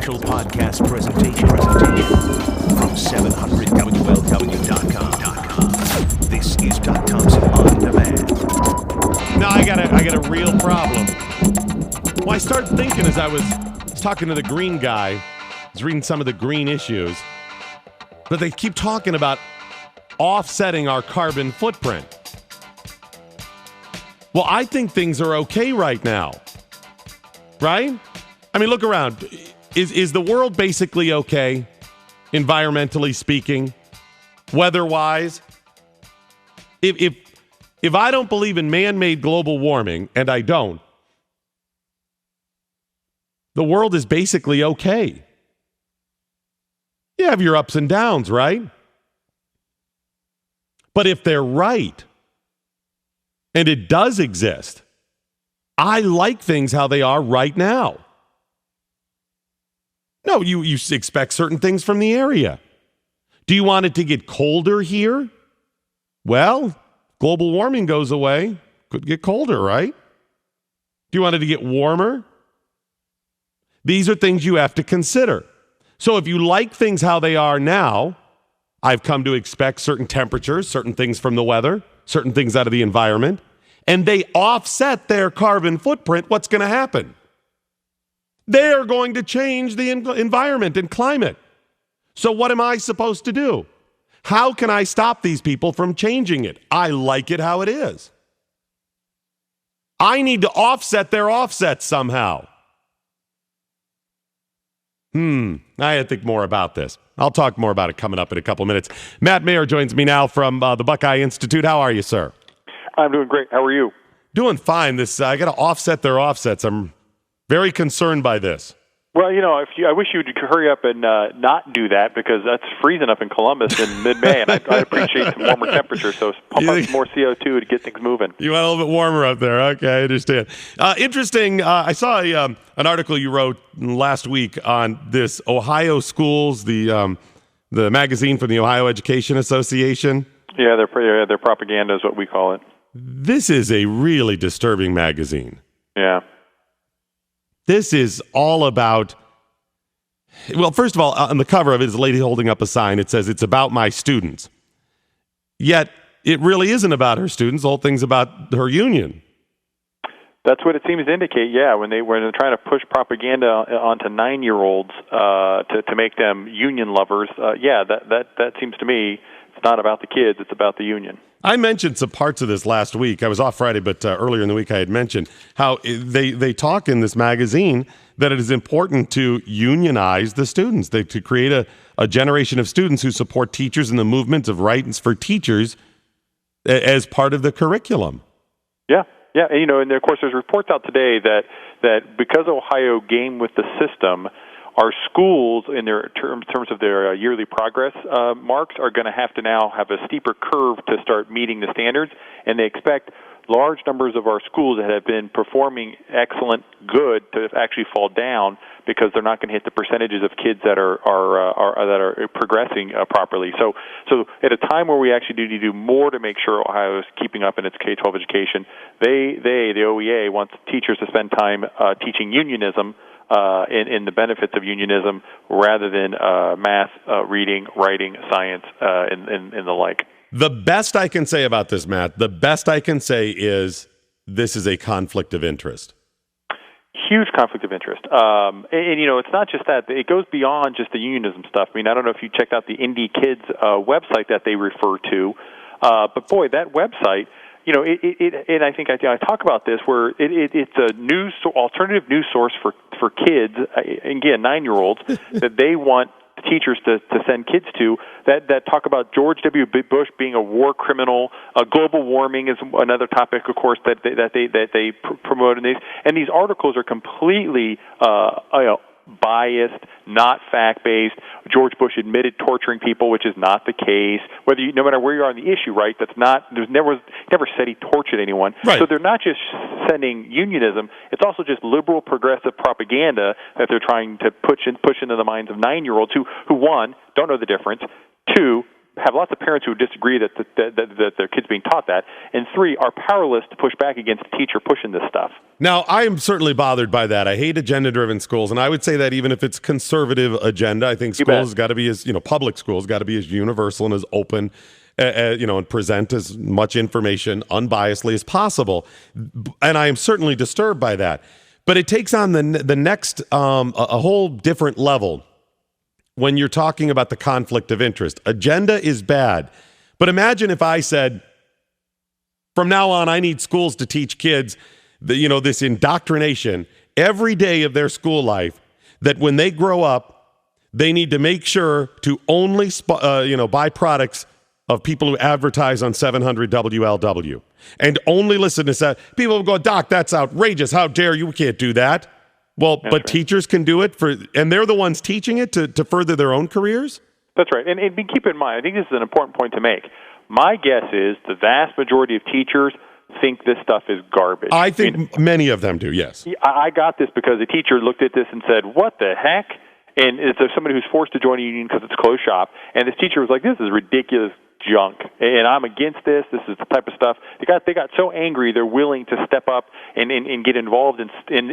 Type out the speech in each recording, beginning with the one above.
special podcast presentation from 700WLW.com. This is Thompson on Demand. No, I got a real problem. Well, I started thinking as I was talking to the green guy, I was reading some of the green issues, but they keep talking about offsetting our carbon footprint. Well, I think things are okay right now, right? I mean, look around. Is the world basically okay, environmentally speaking, weather-wise? If I don't believe in man-made global warming, and I don't, the world is basically okay. You have your ups and downs, right? But if they're right, and it does exist, I like things how they are right now. No, you expect certain things from the area. Do you want it to get colder here? Well, global warming goes away. Could get colder, right? Do you want it to get warmer? These are things you have to consider. So if you like things how they are now, I've come to expect certain temperatures, certain things from the weather, certain things out of the environment, and they offset their carbon footprint, what's going to happen? They're going to change the environment and climate. So what am I supposed to do? How can I stop these people from changing it? I like it how it is. I need to offset their offsets somehow. I had to think more about this. I'll talk more about it coming up in a couple minutes. Matt Mayer joins me now from the Buckeye Institute. How are you, sir? I'm doing great. How are you? Doing fine. I got to offset their offsets. I'm very concerned by this. Well, I wish you'd hurry up and not do that, because that's freezing up in Columbus in mid-May, and I appreciate some warmer temperatures, so pump up some more CO2 to get things moving. You want a little bit warmer up there. Okay, I understand. Interesting. I saw an article you wrote last week on this Ohio Schools, the magazine from the Ohio Education Association. Yeah, their propaganda is what we call it. This is a really disturbing magazine. Yeah. This is all about, well, first of all, on the cover of it is a lady holding up a sign. It says, "It's about my students." Yet, it really isn't about her students. The whole thing's about her union. That's what it seems to indicate, yeah, when they're trying to push propaganda onto 9-year-olds to make them union lovers. That seems to me, it's not about the kids, it's about the union. I mentioned some parts of this last week. I was off Friday, but earlier in the week I had mentioned how they talk in this magazine that it is important to unionize the students, to create a generation of students who support teachers and the movement of rights for teachers as part of the curriculum. Yeah. Yeah, and of course there's reports out today that because Ohio game with the system, our schools, in their terms of their yearly progress marks, are going to have now have a steeper curve to start meeting the standards, and they expect large numbers of our schools that have been performing excellent, good, to actually fall down because they're not going to hit the percentages of kids that are progressing properly. So at a time where we actually need to do more to make sure Ohio is keeping up in its K-12 education, the OEA wants teachers to spend time teaching unionism. In the benefits of unionism, rather than math, reading, writing, science, and the like. The best I can say about this, Matt, is this is a conflict of interest. Huge conflict of interest. And it's not just that. It goes beyond just the unionism stuff. I mean, I don't know if you checked out the Indie Kids website that they refer to, but boy, that website, and I think I talk about this, where it's a alternative news source for kids, again, 9-year-olds, that they want teachers to send kids to, that talk about George W. Bush being a war criminal. Global warming is another topic, of course, that they promote in these. And these articles are completely biased, not fact-based. George Bush admitted torturing people, which is not the case. No matter where you are on the issue, right? There's never said he tortured anyone. Right. So they're not just sending unionism; it's also just liberal, progressive propaganda that they're trying to push into the minds of 9-year-olds who one, don't know the difference, two, have lots of parents who disagree that their kids being taught that, and 3, are powerless to push back against a teacher pushing this stuff. Now, I am certainly bothered by that. I hate agenda-driven schools, and I would say that even if it's conservative agenda, I think schools got to be public schools got to be as universal and as open, and present as much information unbiasedly as possible. And I am certainly disturbed by that. But it takes on the next a whole different level when you're talking about the conflict of interest. Agenda is bad. But imagine if I said, from now on, I need schools to teach kids this indoctrination every day of their school life, that when they grow up, they need to make sure to only buy products of people who advertise on 700 WLW and only listen to that. People will go, Doc, that's outrageous. How dare you? We can't do that. Well, that's but right. Teachers can do it and they're the ones teaching it to further their own careers? That's right. And keep in mind, I think this is an important point to make. My guess is the vast majority of teachers think this stuff is garbage. I think many of them do, yes. I got this because a teacher looked at this and said, what the heck? And it's somebody who's forced to join a union because it's closed shop. And this teacher was like, this is ridiculous junk, and I'm against this. This is the type of stuff. They got so angry they're willing to step up and get involved in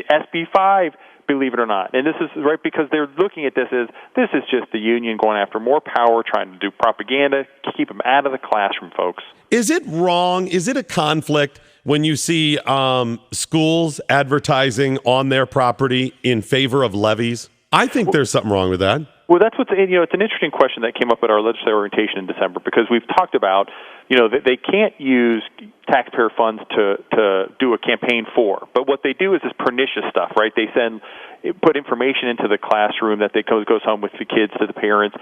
SB 5, believe it or not. And this is right because they're looking at this as this is just the union going after more power, trying to do propaganda, keep them out of the classroom, folks. Is it wrong? Is it a conflict when you see schools advertising on their property in favor of levies? I think there's something wrong with that. Well, that's it's an interesting question that came up at our legislative orientation in December, because we've talked about, that they can't use taxpayer funds to do a campaign for. But what they do is this pernicious stuff, right? They put information into the classroom that goes home with the kids to the parents.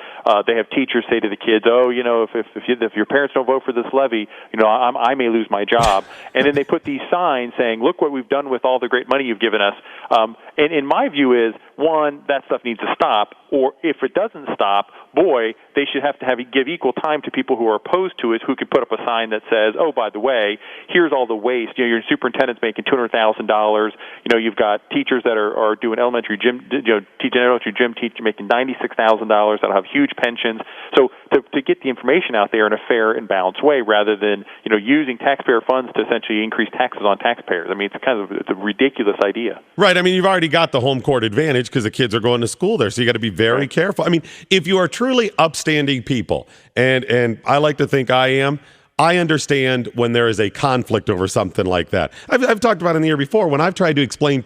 They have teachers say to the kids, if your parents don't vote for this levy, I may lose my job. And then they put these signs saying, look what we've done with all the great money you've given us. And in my view is, one, that stuff needs to stop. Or if it doesn't stop, boy, they should have to give equal time to people who are opposed to it, who could put up a sign that says, oh, by the way, here's all the waste. Your superintendent's making $200,000. You've got teachers that are doing elementary gym, teaching making $96,000 that'll have huge pensions. So to get the information out there in a fair and balanced way, rather than using taxpayer funds to essentially increase taxes on taxpayers. I mean, it's a ridiculous idea. Right. I mean, you've already got the home court advantage because the kids are going to school there, so you got to be very careful. I mean, if you are truly upstanding people, and I like to think I am, I understand when there is a conflict over something like that. I've talked about it in the year before when I've tried to explain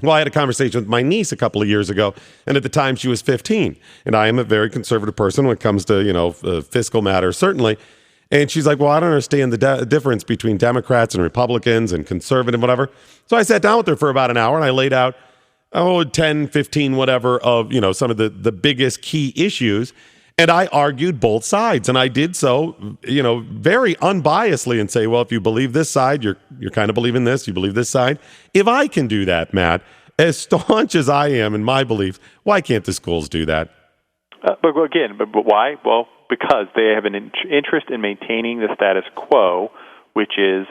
I had a conversation with my niece a couple of years ago, and at the time she was 15, and I am a very conservative person when it comes to fiscal matters, certainly. And she's like, well, I don't understand the difference between Democrats and Republicans and conservative, whatever. So I sat down with her for about an hour, and I laid out 10, 15, whatever of some of the biggest key issues. And I argued both sides, and I did so, very unbiasedly, and say, well, if you believe this side, you're kind of believing this. You believe this side. If I can do that, Matt, as staunch as I am in my beliefs, why can't the schools do that? But why? Well, because they have an interest in maintaining the status quo, which is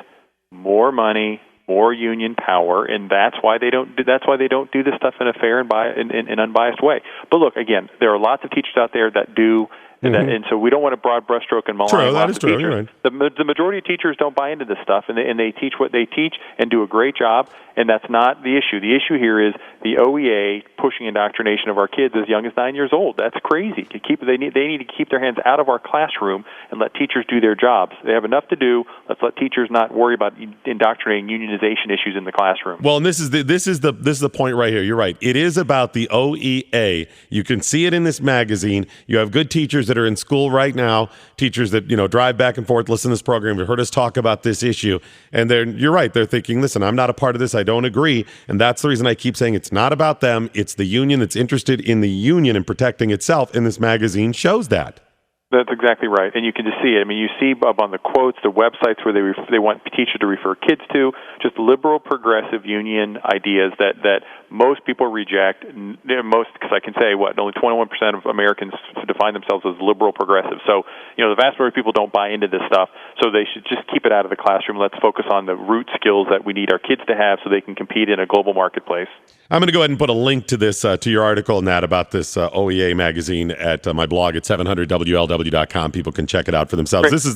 more money, more union power, and that's why they don't do this stuff in a fair and unbiased way. But look, again, there are lots of teachers out there that do, and so we don't want a broad brushstroke and malign lots of teachers. Right. The majority of teachers don't buy into this stuff, and they teach what they teach and do a great job, and that's not the issue. The issue here is the OEA pushing indoctrination of our kids as young as 9 years old. That's crazy. They need to keep their hands out of our classroom and let teachers do their jobs. They have enough to do. Let's let teachers not worry about indoctrinating unionization issues in the classroom. Well, and this is the point right here. You're right. It is about the OEA. You can see it in this magazine. You have good teachers that are in school right now, teachers that drive back and forth, listen to this program, have heard us talk about this issue, and you're right. They're thinking, listen, I'm not a part of this. I don't agree, and that's the reason I keep saying it's not about them. It's the union that's interested in the union and protecting itself, and this magazine shows that. That's exactly right, and you can just see it. I mean, you see up on the quotes, the websites where they want teachers to refer kids to, just liberal, progressive union ideas that most people reject. Because I can say, only 21% of Americans define themselves as liberal, progressive. So, the vast majority of people don't buy into this stuff, so they should just keep it out of the classroom. Let's focus on the root skills that we need our kids to have so they can compete in a global marketplace. I'm going to go ahead and put a link to this, to your article, Nat, about this OEA magazine at my blog at 700WLW. KCBW.com. People can check it out for themselves. This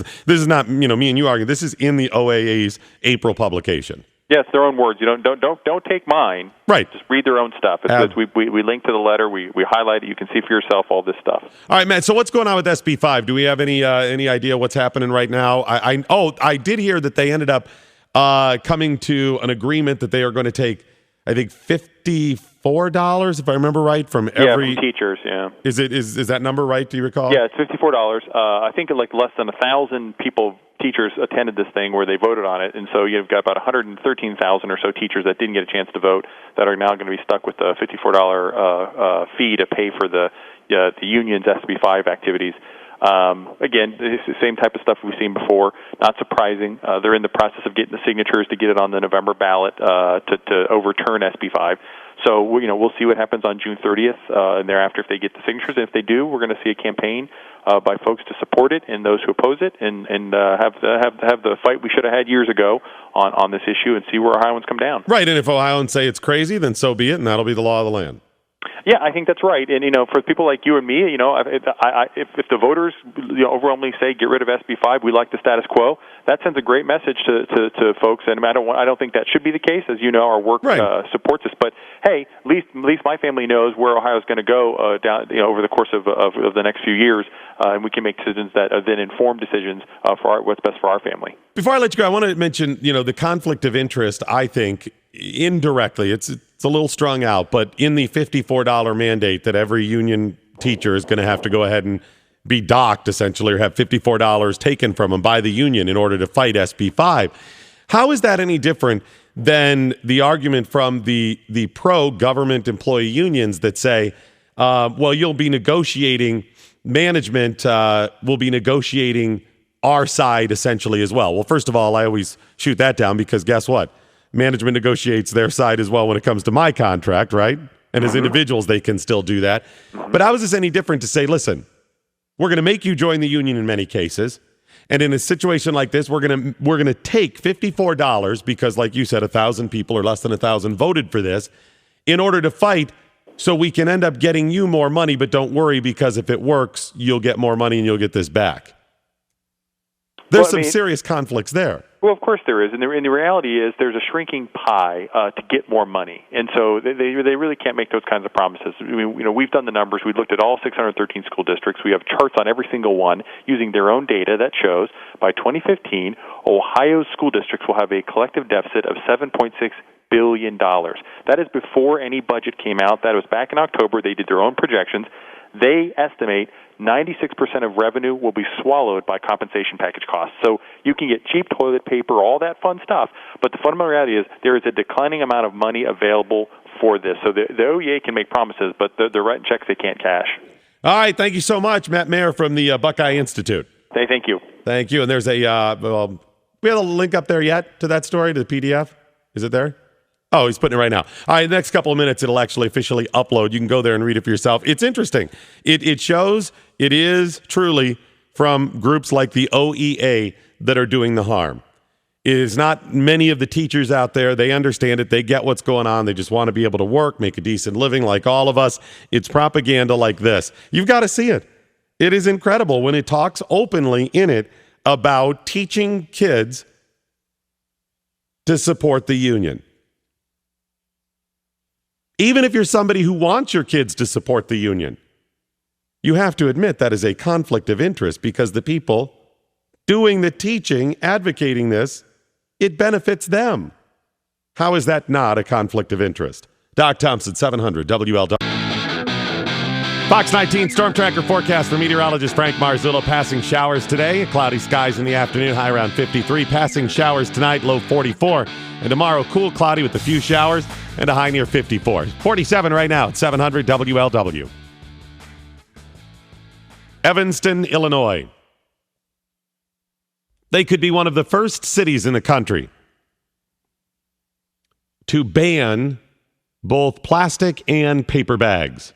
is not, me and you arguing. This is in the OAA's April publication. Yes, their own words. You don't take mine. Right. Just read their own stuff. It's good. We link to the letter. We highlight it. You can see for yourself all this stuff. All right, Matt. So what's going on with SB 5? Do we have any idea what's happening right now? I did hear that they ended up coming to an agreement that they are going to take, I think, $54, if I remember right, from every from teachers. Yeah. Is that number right? Do you recall? Yeah, it's $54. I think like less than 1,000 teachers attended this thing where they voted on it, and so you've got about 113,000 or so teachers that didn't get a chance to vote that are now going to be stuck with the $54 fee to pay for the union's SB 5 activities. Again, it's the same type of stuff we've seen before. Not surprising. They're in the process of getting the signatures to get it on the November ballot to overturn SB 5. So we'll see what happens on June 30th, and thereafter if they get the signatures. And if they do, we're going to see a campaign by folks to support it and those who oppose it, and have the fight we should have had years ago on this issue, and see where Ohioans come down. Right, and if Ohioans say it's crazy, then so be it, and that'll be the law of the land. Yeah, I think that's right. And for people like you and me, if the voters overwhelmingly say get rid of SB 5, we like the status quo, that sends a great message to folks. And I don't think that should be the case. As you know, our work supports this. But hey, at least my family knows where Ohio's going to go down over the course of the next few years, and we can make decisions that are then informed decisions for what's best for our family. Before I let you go, I want to mention the conflict of interest. I think indirectly, it's a little strung out, but in the $54 mandate that every union teacher is going to have to go ahead and be docked, essentially, or have $54 taken from them by the union in order to fight SB 5. How is that any different than the argument from the pro-government employee unions that say, you'll be negotiating, management will be negotiating our side essentially as well? Well, first of all, I always shoot that down because guess what? Management negotiates their side as well when it comes to my contract, right? And as individuals, they can still do that. But how is this any different to say, listen, we're going to make you join the union in many cases, and in a situation like this, we're going to take $54 because, like you said, 1,000 people or less than 1,000 voted for this in order to fight, so we can end up getting you more money. But don't worry, because if it works, you'll get more money and you'll get this back. There's some serious conflicts there. Well, of course there is, and the reality is there's a shrinking pie to get more money, and so they really can't make those kinds of promises. I mean, we've done the numbers. We looked at all 613 school districts. We have charts on every single one using their own data that shows by 2015, Ohio's school districts will have a collective deficit of $7.6 billion. That is before any budget came out. That was back in October. They did their own projections. They estimate 96% of revenue will be swallowed by compensation package costs. So you can get cheap toilet paper, all that fun stuff, but the fundamental reality is there is a declining amount of money available for this. So the OEA can make promises, but they're writing checks they can't cash. All right, thank you so much, Matt Mallery from the Buckeye Institute. Hey, thank you. Thank you. And there's we have a link up there yet to that story, to the PDF? Is it there? Oh, he's putting it right now. All right, the next couple of minutes, it'll actually officially upload. You can go there and read it for yourself. It's interesting. It shows it is truly from groups like the OEA that are doing the harm. It is not many of the teachers out there. They understand it. They get what's going on. They just want to be able to work, make a decent living like all of us. It's propaganda like this. You've got to see it. It is incredible when it talks openly in it about teaching kids to support the union. Even if you're somebody who wants your kids to support the union, you have to admit that is a conflict of interest because the people doing the teaching, advocating this, it benefits them. How is that not a conflict of interest? Doc Thompson, 700 WLW. Fox 19 Storm Tracker forecast for meteorologist Frank Marzullo. Passing showers today, cloudy skies in the afternoon, high around 53. Passing showers tonight, low 44. And tomorrow, cool, cloudy with a few showers and a high near 54. 47 right now at 700 WLW. Evanston, Illinois. They could be one of the first cities in the country to ban both plastic and paper bags.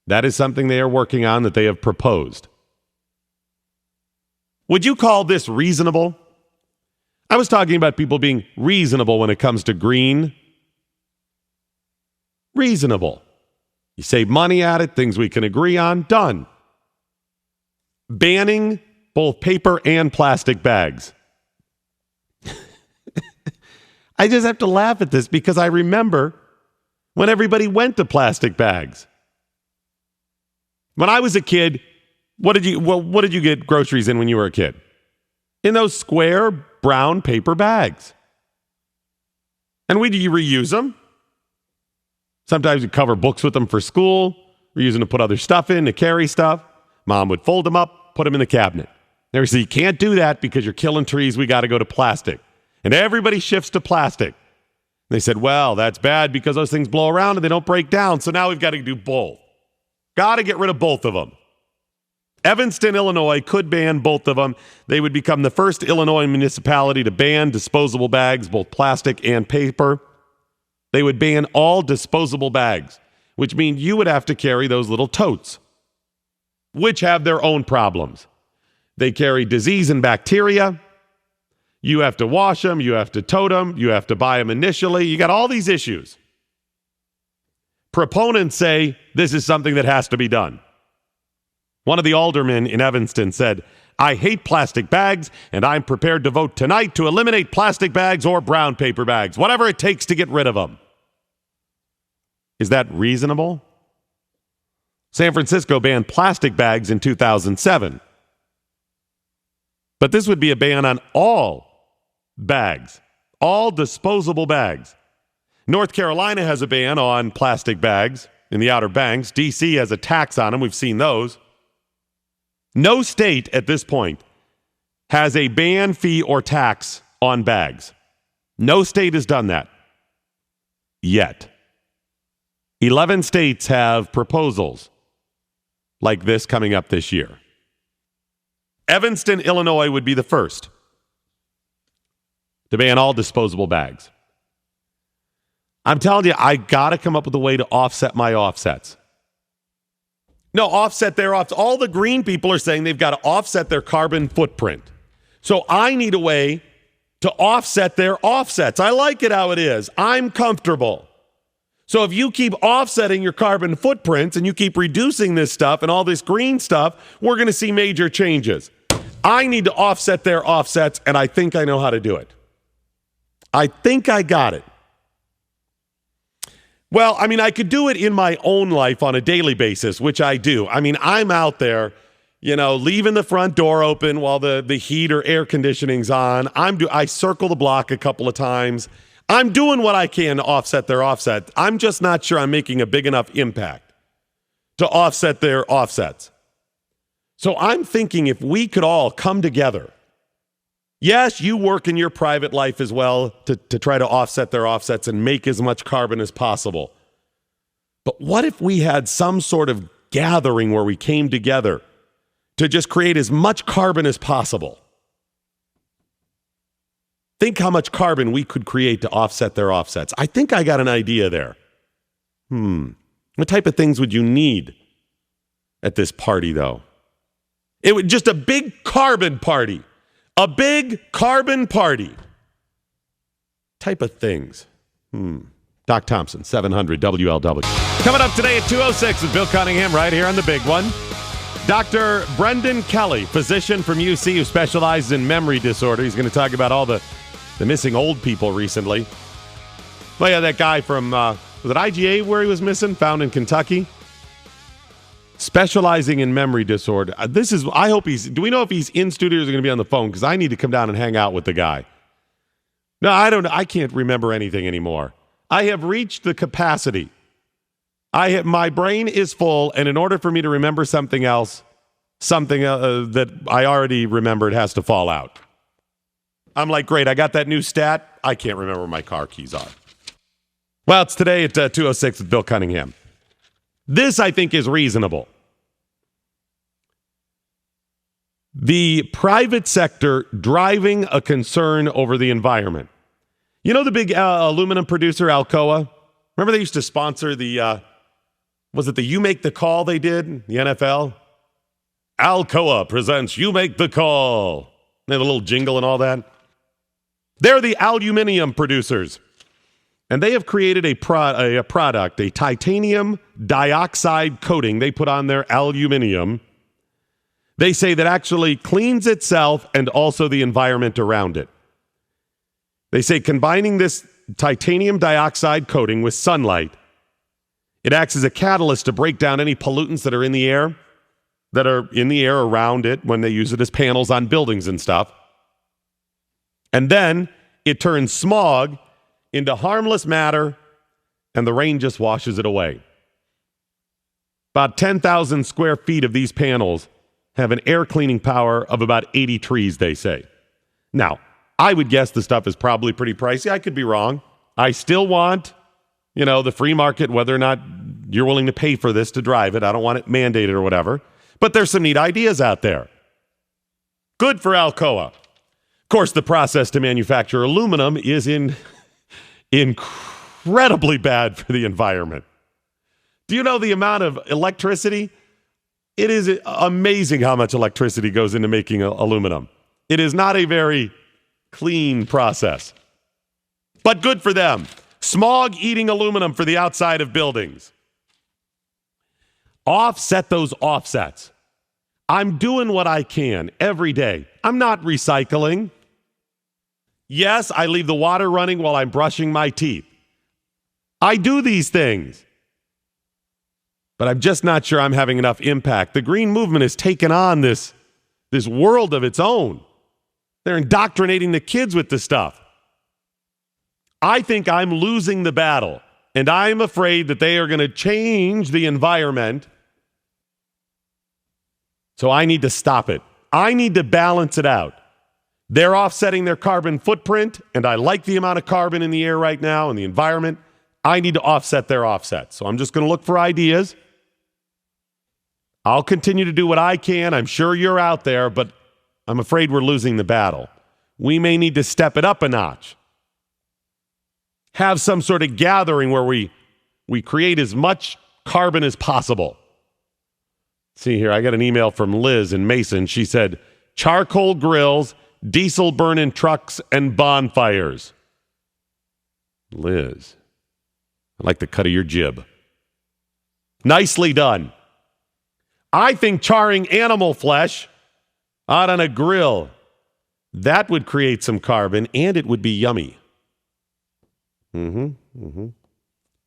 That is something they are working on, that they have proposed. Would you call this reasonable? I was talking about people being reasonable when it comes to green. Reasonable. You save money at it, things we can agree on, done. banning both paper and plastic bags. I just have to laugh at this because I remember when everybody went to plastic bags. When I was a kid, what did you get groceries in when you were a kid? In those square brown paper bags. And would you reuse them? Sometimes you cover books with them for school. We're using to put other stuff in, to carry stuff. Mom would fold them up, put them in the cabinet. They would say, you can't do that because you're killing trees. We got to go to plastic. And everybody shifts to plastic. They said, well, that's bad because those things blow around and they don't break down. So now we've got to do both. Got to get rid of both of them. Evanston, Illinois could ban both of them. They would become the first Illinois municipality to ban disposable bags, both plastic and paper. They would ban all disposable bags, which means you would have to carry those little totes, which have their own problems. They carry disease and bacteria. You have to wash them. You have to tote them. You have to buy them initially. You got all these issues. Proponents say this is something that has to be done. One of the aldermen in Evanston said, I hate plastic bags, and I'm prepared to vote tonight to eliminate plastic bags or brown paper bags, whatever it takes to get rid of them. Is that reasonable? San Francisco banned plastic bags in 2007. But this would be a ban on all bags, all disposable bags. North Carolina has a ban on plastic bags in the Outer Banks. D.C. has a tax on them. We've seen those. No state at this point has a ban, fee, or tax on bags. No state has done that yet. 11 states have proposals like this coming up this year. Evanston, Illinois would be the first to ban all disposable bags. I'm telling you, I got to come up with a way to offset my offsets. No, offset their offsets. All the green people are saying they've got to offset their carbon footprint. So I need a way to offset their offsets. I like it how it is. I'm comfortable. So if you keep offsetting your carbon footprints and you keep reducing this stuff and all this green stuff, we're going to see major changes. I need to offset their offsets, and I think I know how to do it. I think I got it. Well, I mean, I could do it in my own life on a daily basis, which I do. I mean, I'm out there, leaving the front door open while the heat or air conditioning's on. I circle the block a couple of times. I'm doing what I can to offset their offset. I'm just not sure I'm making a big enough impact to offset their offsets. So I'm thinking if we could all come together. Yes, you work in your private life as well to try to offset their offsets and make as much carbon as possible. But what if we had some sort of gathering where we came together to just create as much carbon as possible? Think how much carbon we could create to offset their offsets. I think I got an idea there. What type of things would you need at this party, though? It would just a big carbon party. A big carbon party. Type of things. Doc Thompson, 700 WLW. Coming up today at 2:06 with Bill Cunningham right here on the big one. Dr. Brendan Kelly, physician from UC who specializes in memory disorder. He's going to talk about all the missing old people recently. Well, yeah, that guy from, was it IGA where he was missing? Found in Kentucky? Specializing in memory disorder. I hope do we know if he's in studio or is going to be on the phone? Because I need to come down and hang out with the guy. No, I don't know. I can't remember anything anymore. I have reached the capacity. My brain is full, and in order for me to remember something else, that I already remembered has to fall out. I'm like, great, I got that new stat. I can't remember where my car keys are. Well, it's today at 2:06 with Bill Cunningham. This, I think, is reasonable. The private sector driving a concern over the environment. You know the big aluminum producer, Alcoa? Remember they used to sponsor was it the You Make the Call they did, the NFL? Alcoa presents You Make the Call. They had a little jingle and all that. They're the aluminum producers. And they have created a product, a titanium dioxide coating they put on their aluminum They say that actually cleans itself and also the environment around it. They say combining this titanium dioxide coating with sunlight, it acts as a catalyst to break down any pollutants that are in the air around it when they use it as panels on buildings and stuff. And then it turns smog into harmless matter, and the rain just washes it away. About 10,000 square feet of these panels have an air cleaning power of about 80 trees, they say. Now, I would guess the stuff is probably pretty pricey. I could be wrong. I still want, the free market, whether or not you're willing to pay for this to drive it. I don't want it mandated or whatever. But there's some neat ideas out there. Good for Alcoa. Of course, the process to manufacture aluminum is incredibly bad for the environment. Do you know the amount of electricity? It is amazing how much electricity goes into making aluminum. It is not a very clean process. But good for them. Smog-eating aluminum for the outside of buildings. Offset those offsets. I'm doing what I can every day. I'm not recycling. Yes, I leave the water running while I'm brushing my teeth. I do these things. But I'm just not sure I'm having enough impact. The green movement has taken on this world of its own. They're indoctrinating the kids with this stuff. I think I'm losing the battle, and I'm afraid that they are going to change the environment. So I need to stop it. I need to balance it out. They're offsetting their carbon footprint, and I like the amount of carbon in the air right now and the environment. I need to offset their offset. So I'm just going to look for ideas. I'll continue to do what I can. I'm sure you're out there, but I'm afraid we're losing the battle. We may need to step it up a notch. Have some sort of gathering where we create as much carbon as possible. See here, I got an email from Liz in Mason. She said, charcoal grills, diesel burning trucks, and bonfires. Liz, I like the cut of your jib. Nicely done. I think charring animal flesh out on a grill, that would create some carbon, and it would be yummy.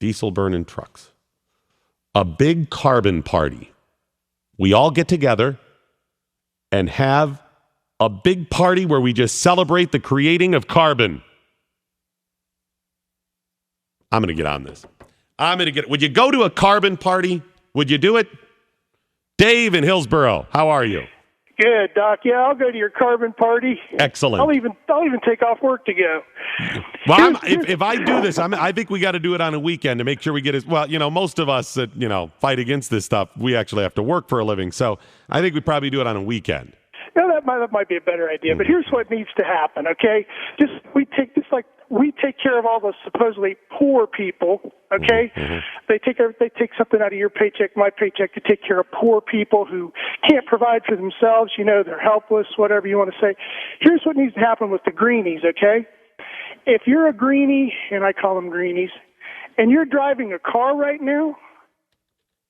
Diesel burning trucks. A big carbon party. We all get together and have a big party where we just celebrate the creating of carbon. I'm going to get on this. Would you go to a carbon party? Would you do it? Dave in Hillsboro, how are you? Good, Doc. Yeah, I'll go to your carbon party. Excellent. I'll even take off work to go. Well, if I do this, I think we got to do it on a weekend to make sure we get as well. Most of us that fight against this stuff, we actually have to work for a living. So I think we probably do it on a weekend. No, that might be a better idea. But here's what needs to happen. Okay, we take care of all the supposedly poor people. Okay, they take something out of your paycheck, my paycheck, to take care of poor people who can't provide for themselves. They're helpless, whatever you want to say. Here's what needs to happen with the greenies. Okay, if you're a greenie, and I call them greenies, and you're driving a car right now,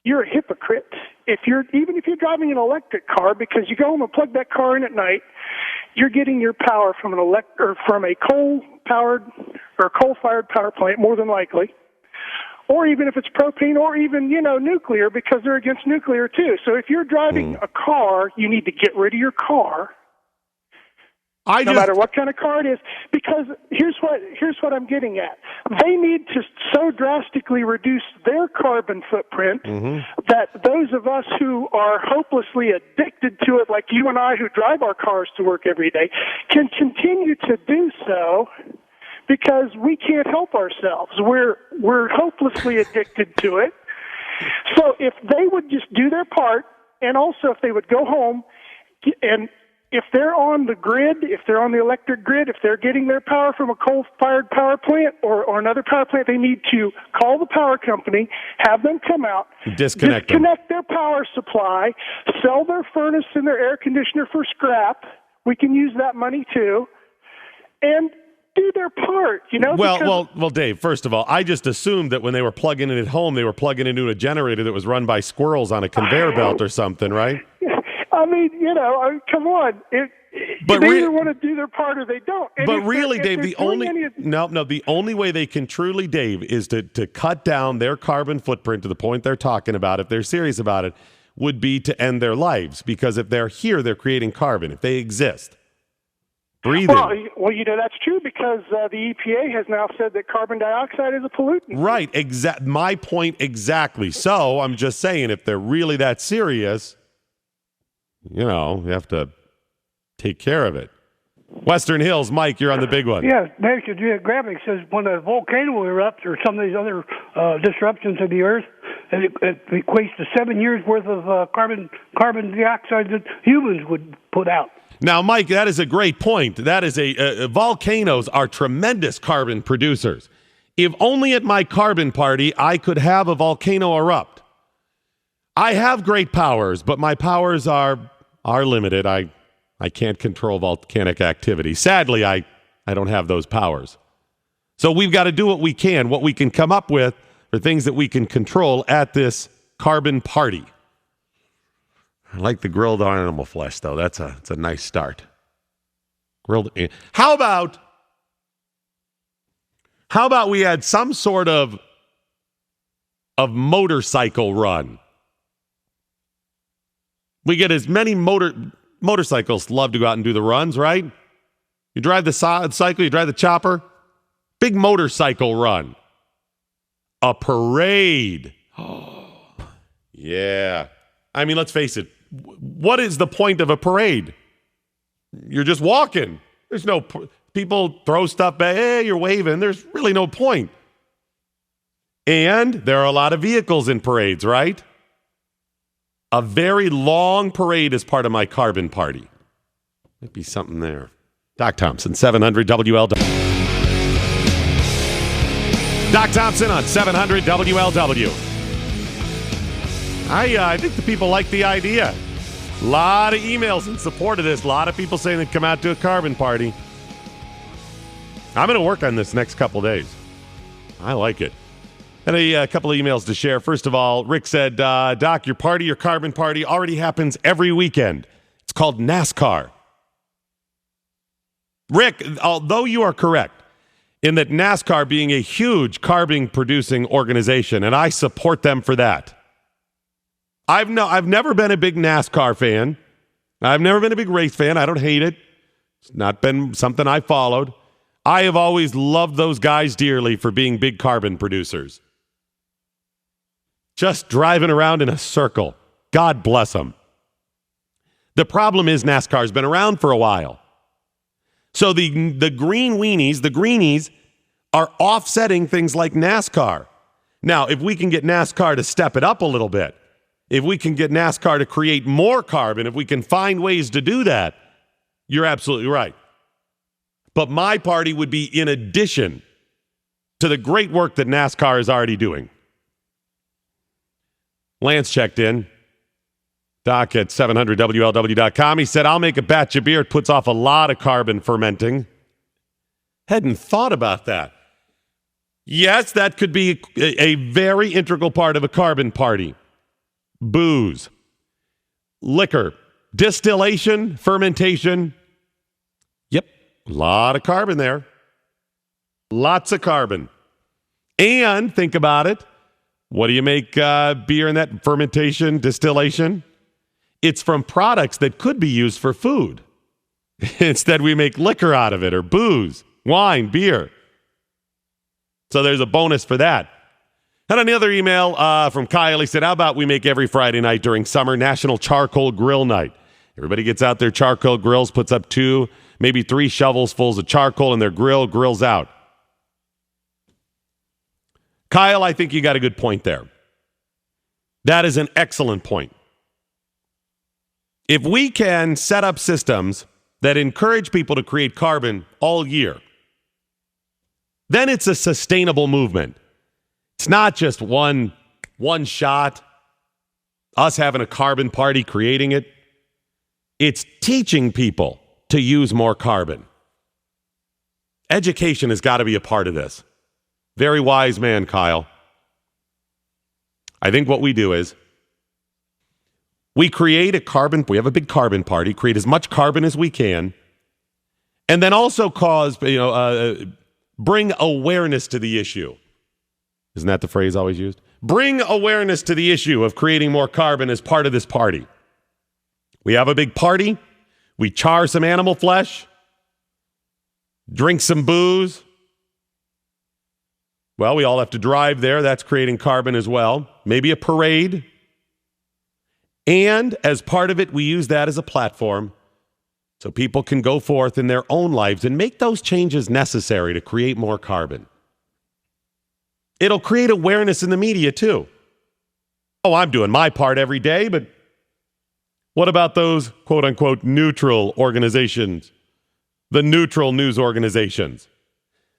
you're a hypocrite. Even if you're driving an electric car, because you go home and plug that car in at night, you're getting your power from from a coal-powered or coal-fired power plant, more than likely, or even if it's propane, or even nuclear, because they're against nuclear too. So if you're driving a car, you need to get rid of your car. No matter what kind of car it is, because here's what I'm getting at. They need to so drastically reduce their carbon footprint that those of us who are hopelessly addicted to it, like you and I who drive our cars to work every day, can continue to do so because we can't help ourselves. We're hopelessly addicted to it. So if they would just do their part, and also if they would go home and if they're on the grid, if they're on the electric grid, if they're getting their power from a coal-fired power plant or another power plant, they need to call the power company, have them come out, disconnect their power supply, sell their furnace and their air conditioner for scrap. We can use that money too, and do their part, Well, Dave, first of all, I just assumed that when they were plugging it at home, they were plugging into a generator that was run by squirrels on a conveyor belt or something, right? I mean, come on. But They either want to do their part or they don't. And but if really, they're- if Dave, they're doing any of- the only way they can truly, Dave, is to cut down their carbon footprint to the point they're talking about, if they're serious about it, would be to end their lives. Because if they're here, they're creating carbon. If they exist, breathing. Well, that's true because the EPA has now said that carbon dioxide is a pollutant. Right. My point exactly. So I'm just saying, if they're really that serious, you have to take care of it. Western Hills, Mike, you're on the big one. Yeah, National Geographic says when a volcano erupts or some of these other disruptions of the Earth, it equates to 7 years worth of carbon dioxide that humans would put out. Now, Mike, that is a great point. That is volcanoes are tremendous carbon producers. If only at my carbon party I could have a volcano erupt. I have great powers, but my powers are limited. I can't control volcanic activity. Sadly, I don't have those powers. So we've got to do what we can come up with for things that we can control at this carbon party. I like the grilled animal flesh, though. It's a nice start. How about we had some sort of motorcycle run? We get as many motorcycles love to go out and do the runs, right? You drive the cycle, you drive the chopper. Big motorcycle run. A parade. Yeah. I mean, let's face it. What is the point of a parade? You're just walking. There's no people throw stuff back. Hey, you're waving. There's really no point. And there are a lot of vehicles in parades, right? A very long parade is part of my carbon party. Might be something there. Doc Thompson, 700 WLW. Doc Thompson on 700 WLW. I think the people like the idea. A lot of emails in support of this. A lot of people saying they'd come out to a carbon party. I'm going to work on this next couple days. I like it. And a couple of emails to share. First of all, Rick said, Doc, your carbon party already happens every weekend. It's called NASCAR. Rick, although you are correct in that NASCAR being a huge carbon producing organization, and I support them for that. I've never been a big NASCAR fan. I've never been a big race fan. I don't hate it. It's not been something I followed. I have always loved those guys dearly for being big carbon producers. Just driving around in a circle. God bless them. The problem is NASCAR's been around for a while. So the green weenies, the greenies, are offsetting things like NASCAR. Now, if we can get NASCAR to step it up a little bit, if we can get NASCAR to create more carbon, if we can find ways to do that, you're absolutely right. But my party would be in addition to the great work that NASCAR is already doing. Lance checked in. Doc at 700WLW.com. He said, I'll make a batch of beer. It puts off a lot of carbon fermenting. Hadn't thought about that. Yes, that could be a very integral part of a carbon party. Booze, liquor, distillation, fermentation. Yep, a lot of carbon there. Lots of carbon. And think about it. What do you make beer in that fermentation, distillation? It's from products that could be used for food. Instead, we make liquor out of it, or booze, wine, beer. So there's a bonus for that. And another email from Kyle. He said, how about we make every Friday night during summer National Charcoal Grill Night? Everybody gets out their charcoal grills, puts up 2, maybe 3 shovels full of charcoal in their grill, grills out. Kyle, I think you got a good point there. That is an excellent point. If we can set up systems that encourage people to create carbon all year, then it's a sustainable movement. It's not just one shot, us having a carbon party creating it. It's teaching people to use more carbon. Education has got to be a part of this. Very wise man, Kyle. I think what we do is We create we have a big carbon party, create as much carbon as we can, and then also bring awareness to the issue. Isn't that the phrase always used? Bring awareness to the issue of creating more carbon as part of this party. We have a big party. We char some animal flesh, drink some booze. Well, we all have to drive there. That's creating carbon as well. Maybe a parade. And as part of it, we use that as a platform so people can go forth in their own lives and make those changes necessary to create more carbon. It'll create awareness in the media, too. Oh, I'm doing my part every day, but what about those quote-unquote neutral organizations, the neutral news organizations?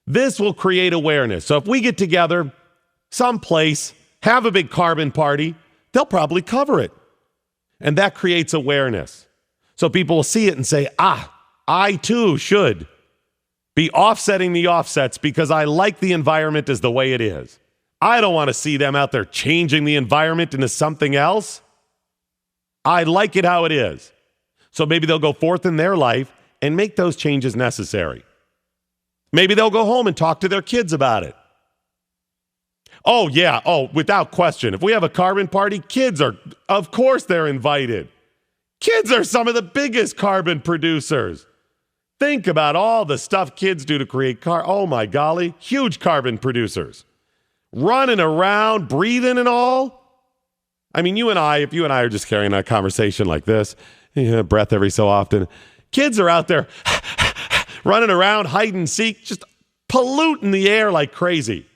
This will create awareness. So if we get together someplace, have a big carbon party, they'll probably cover it. And that creates awareness. So people will see it and say, I too should be offsetting the offsets because I like the environment as the way it is. I don't want to see them out there changing the environment into something else. I like it how it is. So maybe they'll go forth in their life and make those changes necessary. Maybe they'll go home and talk to their kids about it. Oh, yeah. Oh, without question. If we have a carbon party, of course they're invited. Kids are some of the biggest carbon producers. Think about all the stuff kids do to create oh my golly, huge carbon producers. Running around, breathing and all. I mean, if you and I are just carrying a conversation like this, breath every so often, kids are out there running around, hide and seek, just polluting the air like crazy.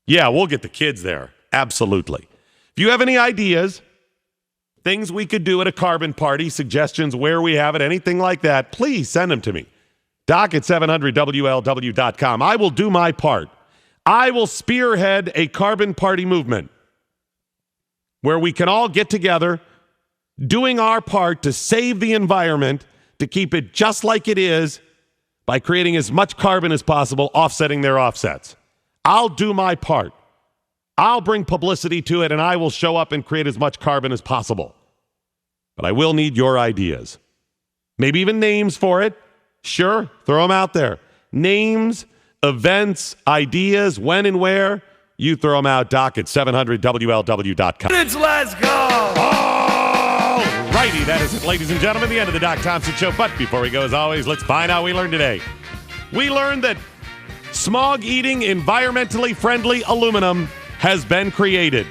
Yeah, we'll get the kids there. Absolutely. If you have any ideas, things we could do at a carbon party, suggestions where we have it, anything like that, please send them to me. Doc@700WLW.com. I will do my part. I will spearhead a carbon party movement where we can all get together doing our part to save the environment, to keep it just like it is by creating as much carbon as possible, offsetting their offsets. I'll do my part. I'll bring publicity to it, and I will show up and create as much carbon as possible. But I will need your ideas. Maybe even names for it. Sure, throw them out there. Names, events, ideas, when and where. You throw them out, Doc@700WLW.com. Let's go! All righty, that is it, ladies and gentlemen, the end of the Doc Thompson Show. But before we go, as always, let's find out what we learned today. We learned that smog-eating, environmentally friendly aluminum has been created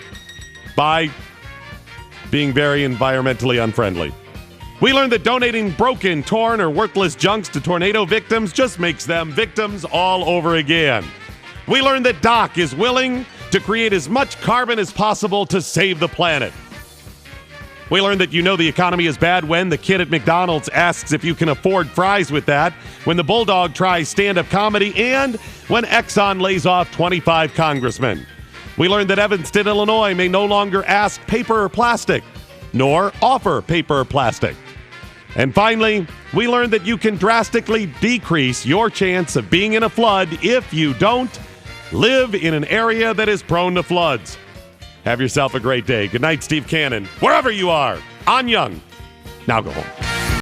by being very environmentally unfriendly. We learned that donating broken, torn, or worthless junks to tornado victims just makes them victims all over again. We learned that Doc is willing to create as much carbon as possible to save the planet. We learned that the economy is bad when the kid at McDonald's asks if you can afford fries with that, when the Bulldog tries stand-up comedy, and when Exxon lays off 25 congressmen. We learned that Evanston, Illinois may no longer ask paper or plastic, nor offer paper or plastic. And finally, we learned that you can drastically decrease your chance of being in a flood if you don't live in an area that is prone to floods. Have yourself a great day. Good night, Steve Cannon. Wherever you are, on Young. Now go home.